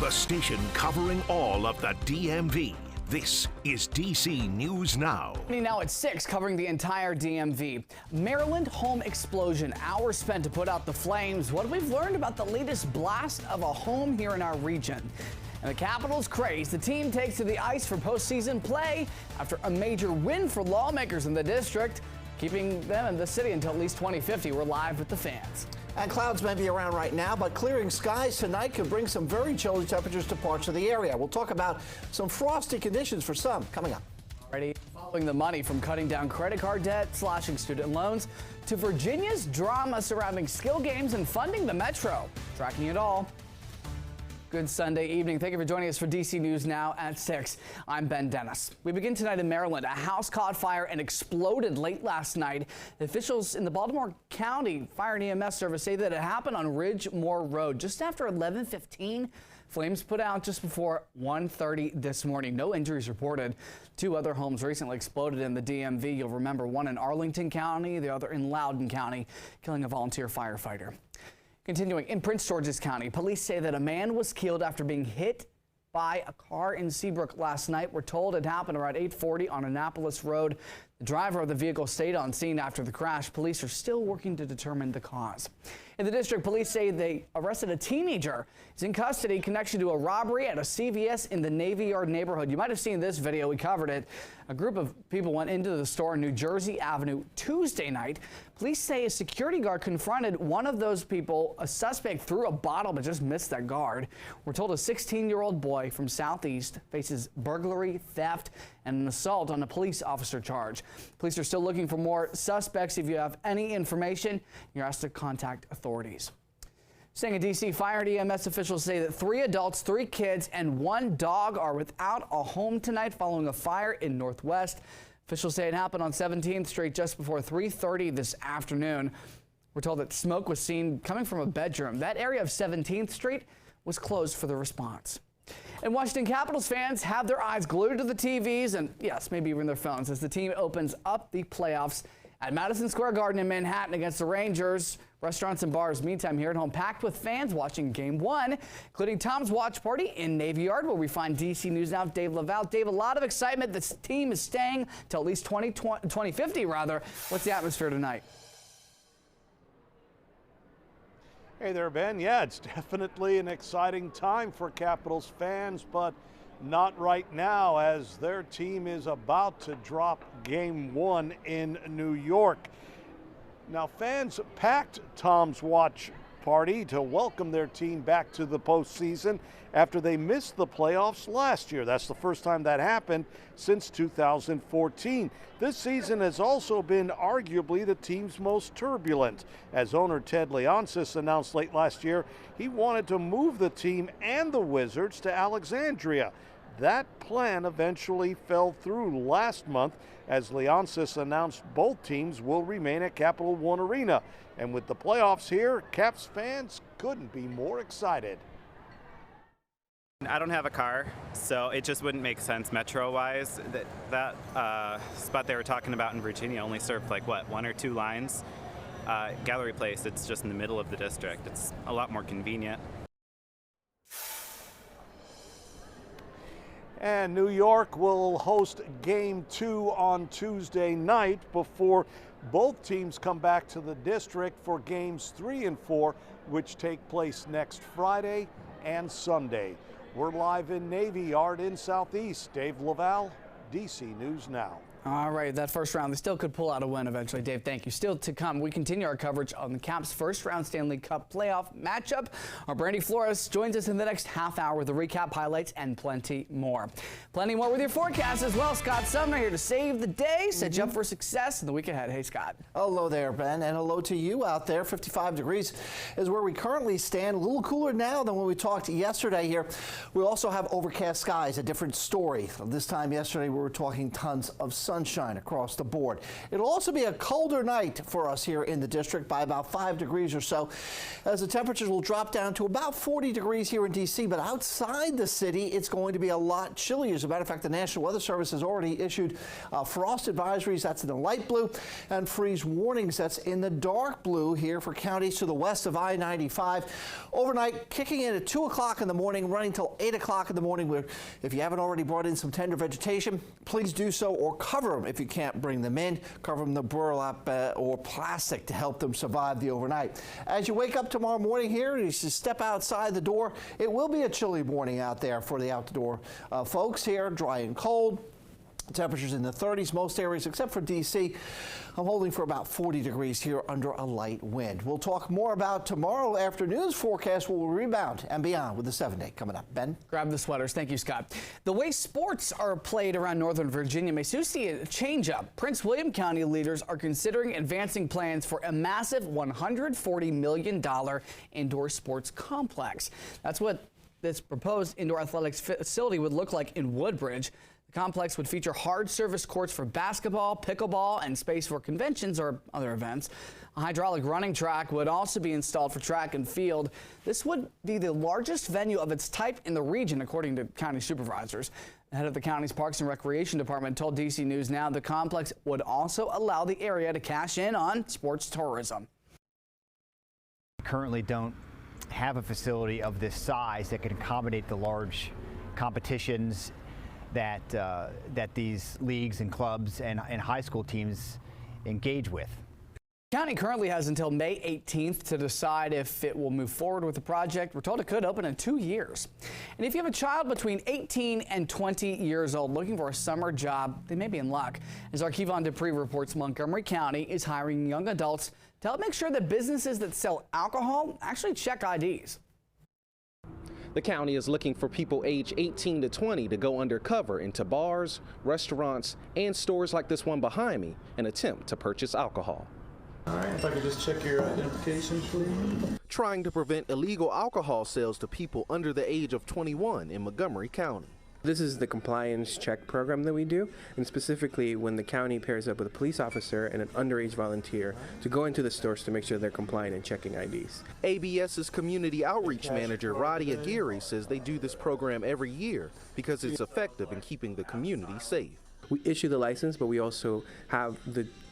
the station covering all of the DMV. This is DC News Now. Now at 6, covering the entire DMV. Maryland home explosion. Hours spent to put out the flames. What we've learned about the latest blast of a home here in our region. And the Capitals craze. The team takes to the ice for postseason play after a major win for lawmakers in the district, keeping them in the city until at least 2050. We're live with the fans. And clouds may be around right now, but clearing skies tonight could bring some very chilly temperatures to parts of the area. We'll talk about some frosty conditions for some coming up. Already following the money from cutting down credit card debt, slashing student loans, to Virginia's drama surrounding skill games and funding the Metro. Tracking it all. Good Sunday evening. Thank you for joining us for DC News Now at 6. I'm Ben Dennis. We begin tonight in Maryland. A house caught fire and exploded late last night. Officials in the Baltimore County Fire and EMS Service say that it happened on Ridgemore Road just after 11:15. Flames put out just before 1:30 this morning. No injuries reported. 2 other homes recently exploded in the DMV. You'll remember one in Arlington County, the other in Loudoun County, killing a volunteer firefighter. Continuing in Prince George's County, police say that a man was killed after being hit by a car in Seabrook last night. We're told it happened around 8:40 on Annapolis Road. The driver of the vehicle stayed on scene after the crash. Police are still working to determine the cause. In the district, police say they arrested a teenager. He's in custody in connection to a robbery at a CVS in the Navy Yard neighborhood. You might have seen this video. We covered it. A group of people went into the store on New Jersey Avenue Tuesday night. Police say a security guard confronted one of those people. A suspect threw a bottle but just missed that guard. We're told a 16-year-old boy from Southeast faces burglary, theft, and an assault on a police officer charge. Police are still looking for more suspects. If you have any information, you're asked to contact authorities. Staying in D.C., fire and EMS officials say that 3 adults, 3 kids, and 1 dog are without a home tonight following a fire in Northwest. Officials say it happened on 17th Street just before 3:30 this afternoon. We're told that smoke was seen coming from a bedroom. That area of 17th Street was closed for the response. And Washington Capitals fans have their eyes glued to the TVs and, yes, maybe even their phones as the team opens up the playoffs at Madison Square Garden in Manhattan against the Rangers. Restaurants and bars, meantime, here at home, packed with fans watching Game 1, including Tom's watch party in Navy Yard, where we find DC News Now Dave Laval. Dave, a lot of excitement. This team is staying till at least 2050, rather. What's the atmosphere tonight? Hey there, Ben. Yeah, it's definitely an exciting time for Capitals fans, but not right now as their team is about to drop Game 1 in New York. Now, fans packed Tom's watch party to welcome their team back to the postseason after they missed the playoffs last year. That's the first time that happened since 2014. This season has also been arguably the team's most turbulent, as owner Ted Leonsis announced late last year he wanted to move the team and the Wizards to Alexandria. That plan eventually fell through last month as Leonsis announced both teams will remain at Capital One Arena. And with the playoffs here, Caps fans couldn't be more excited. I don't have a car, so it just wouldn't make sense metro-wise. That spot they were talking about in Virginia only served like, what, 1 or 2 lines? Gallery Place, it's just in the middle of the district. It's a lot more convenient. And New York will host Game 2 on Tuesday night before both teams come back to the district for Games 3 and 4, which take place next Friday and Sunday. We're live in Navy Yard in Southeast. Dave Laval, DC News Now. All right, that first round, they still could pull out a win eventually. Dave, thank you. Still to come, we continue our coverage on the Caps' first-round Stanley Cup playoff matchup. Our Brandy Flores joins us in the next half hour with the recap, highlights, and plenty more. Plenty more with your forecast as well. Scott Sumner here to save the day, set you up for success in the week ahead. Hey, Scott. Hello there, Ben, and hello to you out there. 55 degrees is where we currently stand. A little cooler now than when we talked yesterday here. We also have overcast skies, a different story. This time yesterday, we were talking tons of sun. sunshine across the board. It'll also be a colder night for us here in the district by about 5 degrees or so, as the temperatures will drop down to about 40 degrees here in D.C., but outside the city, it's going to be a lot chillier. As a matter of fact, the National Weather Service has already issued frost advisories, that's in the light blue, and freeze warnings, that's in the dark blue here for counties to the west of I-95. Overnight, kicking in at 2 o'clock in the morning, running till 8 o'clock in the morning. Where if you haven't already brought in some tender vegetation, please do so, or cover them if you can't bring them in. Cover them in the burlap or plastic to help them survive the overnight. As you wake up tomorrow morning here, you just step outside the door. It will be a chilly morning out there for the outdoor folks here, dry and cold. Temperatures in the 30s, most areas except for D.C. I'm holding for about 40 degrees here under a light wind. We'll talk more about tomorrow afternoon's forecast. Will rebound and beyond with the 7-day coming up. Ben? Grab the sweaters. Thank you, Scott. The way sports are played around Northern Virginia may soon see a change-up. Prince William County leaders are considering advancing plans for a massive $140 million indoor sports complex. That's what this proposed indoor athletics facility would look like in Woodbridge. The complex would feature hard surface courts for basketball, pickleball, and space for conventions or other events. A hydraulic running track would also be installed for track and field. This would be the largest venue of its type in the region, according to county supervisors. The head of the county's Parks and Recreation Department told DC News Now the complex would also allow the area to cash in on sports tourism. We currently don't have a facility of this size that can accommodate the large competitions that these leagues and clubs and high school teams engage with. The county currently has until May 18th to decide if it will move forward with the project. We're told it could open in 2 years. And if you have a child between 18 and 20 years old looking for a summer job, they may be in luck. As our Kevon Dupree reports, Montgomery County is hiring young adults to help make sure that businesses that sell alcohol actually check IDs. The county is looking for people age 18 to 20 to go undercover into bars, restaurants, and stores like this one behind me and attempt to purchase alcohol. All right, if I could just check your identification, please. Trying to prevent illegal alcohol sales to people under the age of 21 in Montgomery County. This is the compliance check program that we do, and specifically when the county pairs up with a police officer and an underage volunteer to go into the stores to make sure they're compliant and checking IDs. ABS's community outreach manager, Roddy Aguirre, says they do this program every year because it's effective in keeping the community safe. We issue the license, but we also have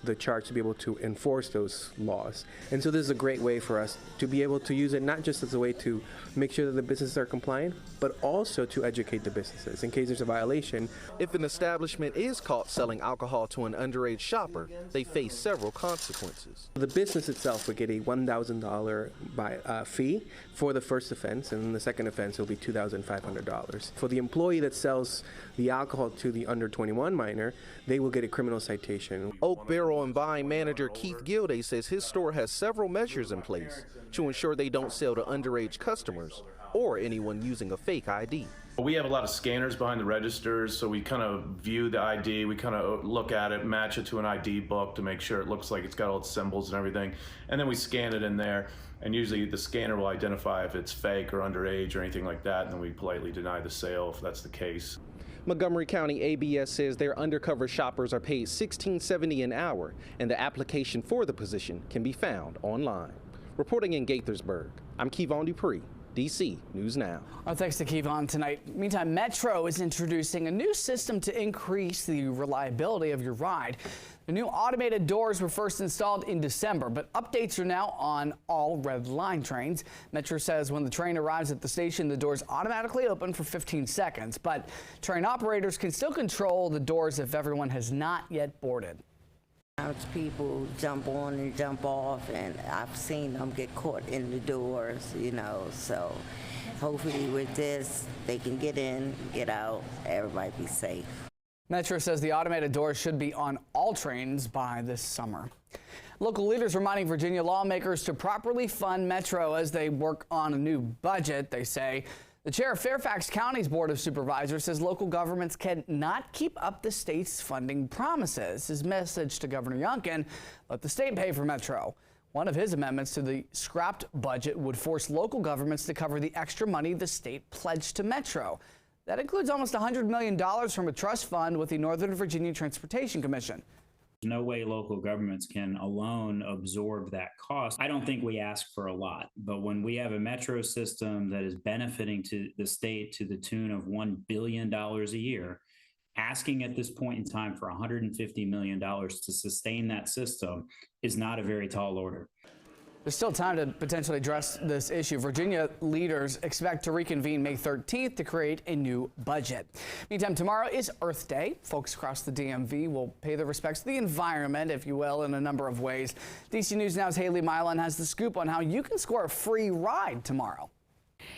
the charge to be able to enforce those laws. And so this is a great way for us to be able to use it not just as a way to make sure that the businesses are compliant, but also to educate the businesses in case there's a violation. If an establishment is caught selling alcohol to an underage shopper, they face several consequences. The business itself would get a $1,000 fee for the first offense, and the second offense will be $2,500. For the employee that sells the alcohol to the under 21 minor, they will get a criminal citation. Oak Barrel and Vine manager Keith Gilday says his store has several measures in place to ensure they don't sell to underage customers or anyone using a fake ID. We have a lot of scanners behind the registers, so we kind of view the ID, we kind of look at it, match it to an ID book to make sure it looks like it's got all its symbols and everything, and then we scan it in there, and usually the scanner will identify if it's fake or underage or anything like that, and then we politely deny the sale if that's the case. Montgomery County ABS says their undercover shoppers are paid $16.70 an hour, and the application for the position can be found online. Reporting in Gaithersburg, I'm Kevon Dupree, DC News Now. Our thanks to Kevon tonight. Meantime, Metro is introducing a new system to increase the reliability of your ride. The new automated doors were first installed in December, but updates are now on all Red Line trains. Metro says when the train arrives at the station, the doors automatically open for 15 seconds, but train operators can still control the doors if everyone has not yet boarded. People jump on and jump off, and I've seen them get caught in the doors, you know, so hopefully with this, they can get in, get out, everybody be safe. Metro says the automated doors should be on all trains by this summer. Local leaders reminding Virginia lawmakers to properly fund Metro as they work on a new budget. They say the chair of Fairfax County's Board of Supervisors says local governments cannot keep up the state's funding promises. His message to Governor Youngkin: let the state pay for Metro. One of his amendments to the scrapped budget would force local governments to cover the extra money the state pledged to Metro. That includes almost $100 million from a trust fund with the Northern Virginia Transportation Commission. There's no way local governments can alone absorb that cost. I don't think we ask for a lot, but when we have a metro system that is benefiting to the state to the tune of $1 billion a year, asking at this point in time for $150 million to sustain that system is not a very tall order. There's still time to potentially address this issue. Virginia leaders expect to reconvene May 13th to create a new budget. Meantime, tomorrow is Earth Day. Folks across the DMV will pay their respects to the environment, if you will, in a number of ways. DC News Now's Haley Milan has the scoop on how you can score a free ride tomorrow.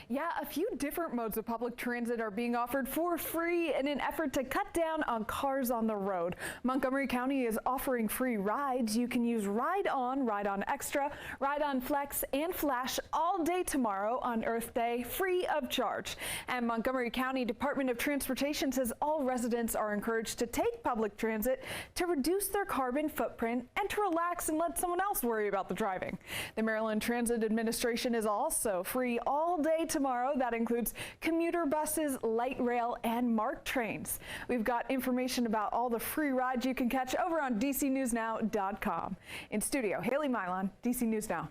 Yeah, a few different modes of public transit are being offered for free in an effort to cut down on cars on the road. Montgomery County is offering free rides. You can use Ride On Extra, Ride On Flex, and Flash all day tomorrow on Earth Day, free of charge. And Montgomery County Department of Transportation says all residents are encouraged to take public transit to reduce their carbon footprint and to relax and let someone else worry about the driving. The Maryland Transit Administration is also free all day tomorrow. That includes commuter buses, light rail, and MARC trains. We've got information about all the free rides you can catch over on DCNewsNow.com. In studio, Haley Milan, DC News Now.